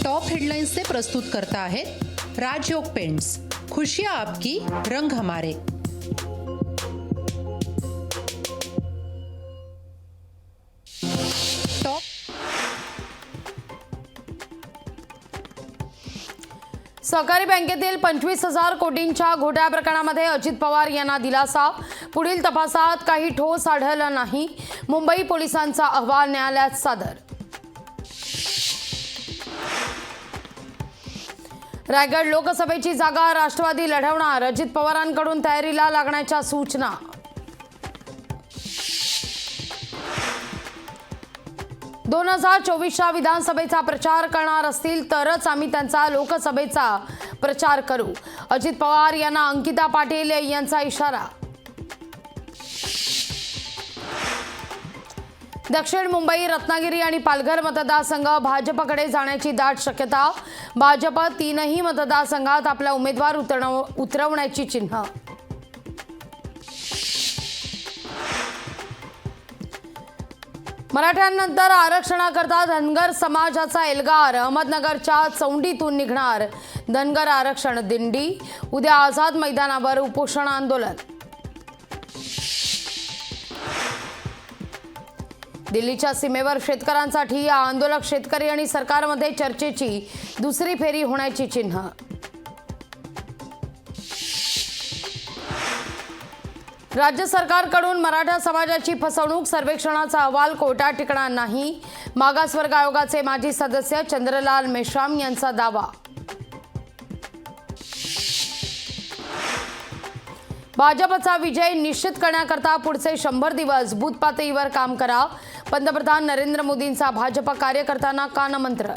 Top headlines से प्रस्तुत करता है राजयोग पेंट्स, खुशियां आपकी, रंग हमारे। टॉप सहकारी बँकेतील 25,000 कोटींच्या घोटाळा प्रकरणामध्ये अजित पवार यांना दिलासा। पुढील तपासात काही ठोस आढळलं नाही। मुंबई पोलिसांचा अहवाल न्यायालयात सादर। रायगड लोकसभेची जागा राष्ट्रवादी लढवणार, अजित पवारांकडून तयारीला लागण्याच्या सूचना। 2024च्या विधानसभेचा प्रचार करणार असतील तरच आम्ही त्यांचा लोकसभेचा प्रचार करू, अजित पवार यांना अंकिता पाटील यांचा इशारा। दक्षिण मुंबई, रत्नागिरी आणि पालघर मतदारसंघ भाजपकडे जाण्याची दाट शक्यता। भाजप तीनही मतदारसंघात आपला उमेदवार उतरवण्याची चिन्ह। मराठ्यांनंतर आरक्षणाकरता धनगर समाजाचा एल्गार, अहमदनगरच्या चौंडीतून निघणार धनगर आरक्षण दिंडी। उद्या आझाद मैदानावर उपोषण आंदोलन। दिल्लीच्या सीमेवर शेतकऱ्यांसाठी आंदोलक शेतकरी आणि सरकारमध्ये चर्चेची दुसरी फेरी होण्याची चिन्ह। राज्य सरकारकडून मराठा समाजाची फसवणूक, सर्वेक्षणाचा अहवाल कोर्टात टिकणार नाही, मागासवर्ग आयोगाचे माजी सदस्य चंद्रलाल मेश्राम यांचा दावा। भाजपचा विजय निश्चित करण्याकरता पुढचे 100 दिवस बूथ पातळीवर काम करा, पंतप्रधान नरेंद्र मोदींचा भाजप कार्यकर्त्यांना कानमंत्र।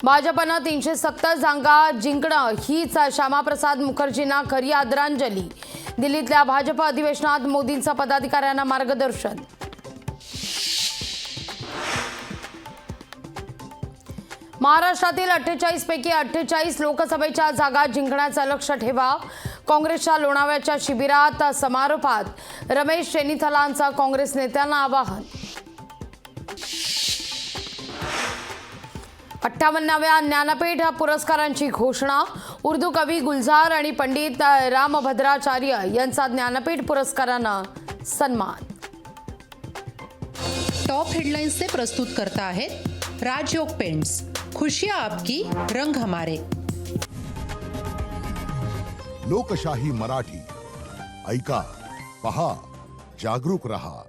भाजपनं 370 जागा जिंकणं हीच श्यामाप्रसाद मुखर्जींना खरी आदरांजली। दिल्लीतल्या भाजप अधिवेशनात मोदींचं पदाधिकाऱ्यांना मार्गदर्शन। महाराष्ट्रातील 48 पैकी 48 लोकसभेच्या जागा जिंकण्याचं लक्ष्य ठेवा, काँग्रेसच्या लोणावळ्याच्या शिबिरात समारोपात रमेश चेन्नीथलांचं काँग्रेस नेत्यांना आवाहन। 58व्या ज्ञानपीठ पुरस्कारांची घोषणा। उर्दू कवी गुलजार आणि पंडित रामभद्राचार्य यांचा ज्ञानपीठ पुरस्कारानं सन्मान। टॉप हेडलाइन्स से प्रस्तुत करता है राजयोग पेंट्स, खुशियां आपकी, रंग हमारे। लोकशाही मराठी ऐका, पहा, जागरूक रहा।